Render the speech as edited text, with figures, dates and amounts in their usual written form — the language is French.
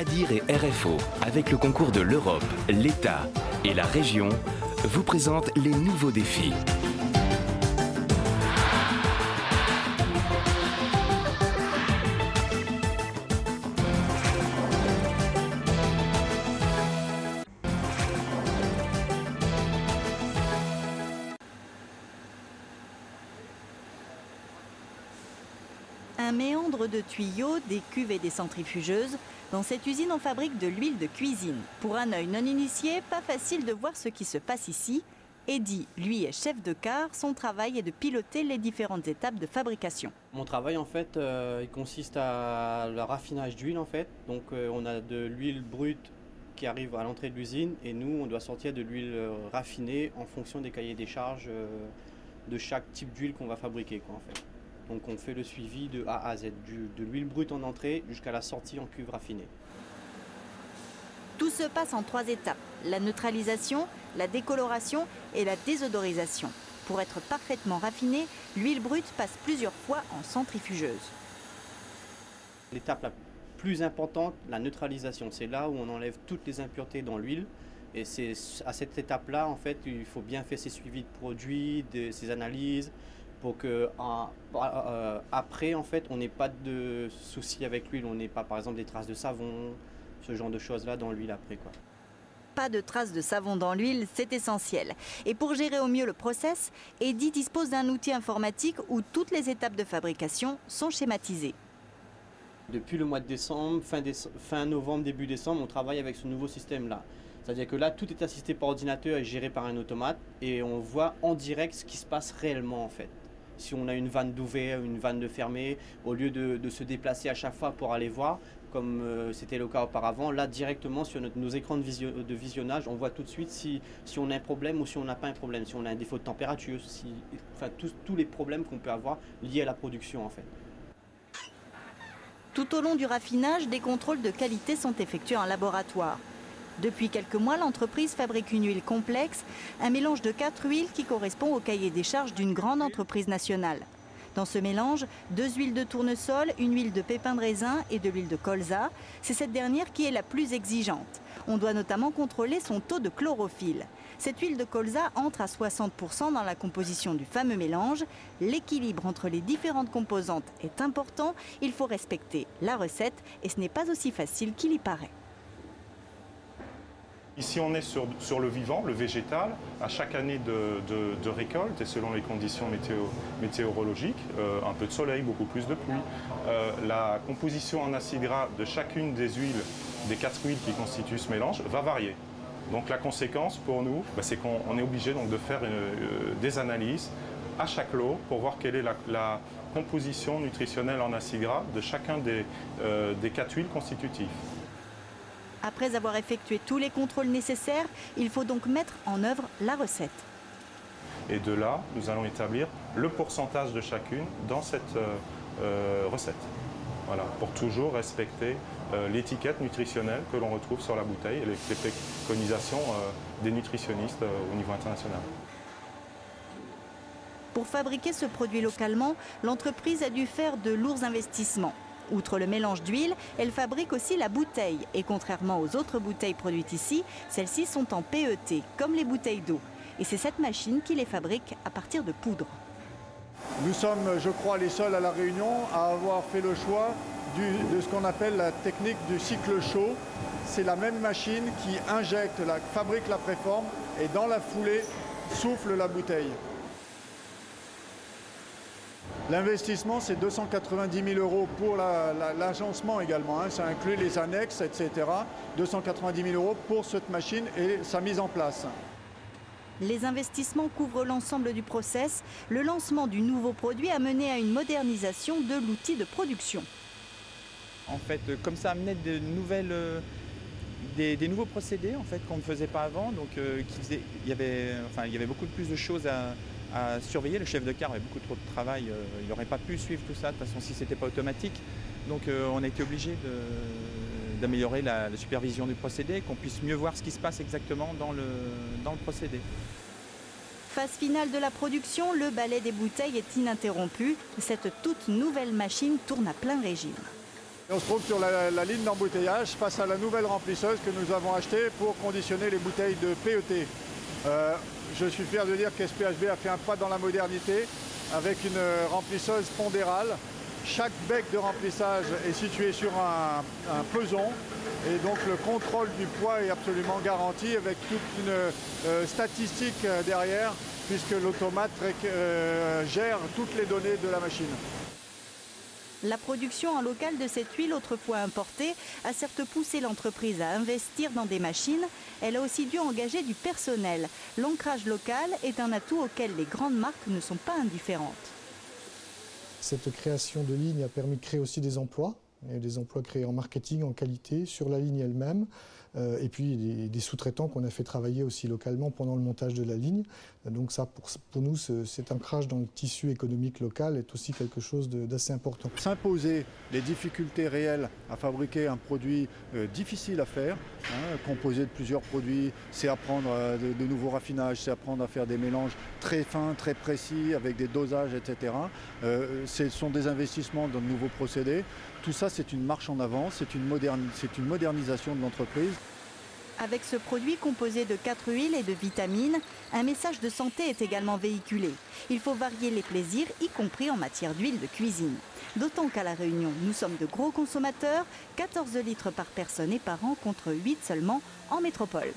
l'ADIR et RFO, avec le concours de l'Europe, l'État et la région, vous présentent les nouveaux défis. Un méandre de tuyaux, des cuves et des centrifugeuses. Dans cette usine, on fabrique de l'huile de cuisine. Pour un œil non initié, pas facile de voir ce qui se passe ici. Eddy, lui, est chef de car. Son travail est de piloter les différentes étapes de fabrication. Mon travail, en fait, il consiste à le raffinage d'huile, en fait. Donc, on a de l'huile brute qui arrive à l'entrée de l'usine et nous, on doit sortir de l'huile raffinée en fonction des cahiers des charges de chaque type d'huile qu'on va fabriquer, quoi, en fait. Donc on fait le suivi de A à Z, de l'huile brute en entrée jusqu'à la sortie en cuve raffinée. Tout se passe en 3 étapes, la neutralisation, la décoloration et la désodorisation. Pour être parfaitement raffinée, l'huile brute passe plusieurs fois en centrifugeuse. L'étape la plus importante, la neutralisation, c'est là où on enlève toutes les impuretés dans l'huile. Et c'est à cette étape-là, en fait, il faut bien faire ses suivis de produits, ses analyses, pour que après, en fait, on n'ait pas de soucis avec l'huile, on n'ait pas, par exemple, des traces de savon, ce genre de choses-là dans l'huile après, quoi. Pas de traces de savon dans l'huile, c'est essentiel. Et pour gérer au mieux le process, Eddy dispose d'un outil informatique où toutes les étapes de fabrication sont schématisées. Depuis le mois de décembre, fin novembre, début décembre, on travaille avec ce nouveau système-là. C'est-à-dire que là, tout est assisté par ordinateur et géré par un automate et on voit en direct ce qui se passe réellement, en fait. Si on a une vanne d'ouvert, une vanne de fermée, au lieu de se déplacer à chaque fois pour aller voir, comme c'était le cas auparavant, là directement sur nos écrans de visionnage, on voit tout de suite si on a un problème ou si on n'a pas un problème, si on a un défaut de température, enfin tous les problèmes qu'on peut avoir liés à la production, en fait. Tout au long du raffinage, des contrôles de qualité sont effectués en laboratoire. Depuis quelques mois, l'entreprise fabrique une huile complexe, un mélange de 4 huiles qui correspond au cahier des charges d'une grande entreprise nationale. Dans ce mélange, 2 huiles de tournesol, une huile de pépins de raisin et de l'huile de colza. C'est cette dernière qui est la plus exigeante. On doit notamment contrôler son taux de chlorophylle. Cette huile de colza entre à 60% dans la composition du fameux mélange. L'équilibre entre les différentes composantes est important. Il faut respecter la recette et ce n'est pas aussi facile qu'il y paraît. Ici, on est sur le vivant, le végétal, à chaque année de récolte et selon les conditions météorologiques, un peu de soleil, beaucoup plus de pluie. La composition en acides gras de chacune des huiles, des 4 huiles qui constituent ce mélange, va varier. Donc la conséquence pour nous, c'est qu'on est obligé donc, de faire des analyses à chaque lot pour voir quelle est la composition nutritionnelle en acides gras de chacun des 4 huiles constitutives. Après avoir effectué tous les contrôles nécessaires, il faut donc mettre en œuvre la recette. Et de là, nous allons établir le pourcentage de chacune dans cette recette. Voilà, pour toujours respecter l'étiquette nutritionnelle que l'on retrouve sur la bouteille et les préconisations des nutritionnistes au niveau international. Pour fabriquer ce produit localement, l'entreprise a dû faire de lourds investissements. Outre le mélange d'huile, elle fabrique aussi la bouteille. Et contrairement aux autres bouteilles produites ici, celles-ci sont en PET, comme les bouteilles d'eau. Et c'est cette machine qui les fabrique à partir de poudre. Nous sommes, je crois, les seuls à La Réunion à avoir fait le choix de ce qu'on appelle la technique du cycle chaud. C'est la même machine qui injecte, fabrique la préforme et dans la foulée souffle la bouteille. L'investissement, c'est 290 000 € pour l'agencement également, hein. Ça inclut les annexes, etc. 290 000 € pour cette machine et sa mise en place. Les investissements couvrent l'ensemble du process. Le lancement du nouveau produit a mené à une modernisation de l'outil de production. En fait, comme ça amenait des nouveaux procédés en fait, qu'on ne faisait pas avant, donc il y avait beaucoup plus de choses à surveiller. Le chef de car avait beaucoup trop de travail, il n'aurait pas pu suivre tout ça de toute façon si ce n'était pas automatique. Donc on a été obligé d'améliorer la supervision du procédé, qu'on puisse mieux voir ce qui se passe exactement dans le procédé. Phase finale de la production, le balai des bouteilles est ininterrompu. Cette toute nouvelle machine tourne à plein régime. On se trouve sur la ligne d'embouteillage face à la nouvelle remplisseuse que nous avons achetée pour conditionner les bouteilles de PET. Je suis fier de dire qu'SPHB a fait un pas dans la modernité avec une remplisseuse pondérale. Chaque bec de remplissage est situé sur un peson et donc le contrôle du poids est absolument garanti avec toute une statistique derrière puisque l'automate gère toutes les données de la machine. La production en local de cette huile autrefois importée a certes poussé l'entreprise à investir dans des machines. Elle a aussi dû engager du personnel. L'ancrage local est un atout auquel les grandes marques ne sont pas indifférentes. Cette création de ligne a permis de créer aussi des emplois créés en marketing, en qualité, sur la ligne elle-même, et puis des sous-traitants qu'on a fait travailler aussi localement pendant le montage de la ligne. Donc ça, pour nous, cet ancrage dans le tissu économique local est aussi quelque chose d'assez important. S'imposer les difficultés réelles à fabriquer un produit difficile à faire, composé de plusieurs produits, c'est apprendre de nouveaux raffinages, c'est apprendre à faire des mélanges très fins, très précis, avec des dosages, etc. Ce sont des investissements dans de nouveaux procédés. Tout ça, c'est une marche en avant, c'est une modernisation de l'entreprise. Avec ce produit composé de 4 huiles et de vitamines, un message de santé est également véhiculé. Il faut varier les plaisirs, y compris en matière d'huile de cuisine. D'autant qu'à La Réunion, nous sommes de gros consommateurs, 14 litres par personne et par an contre 8 seulement en métropole.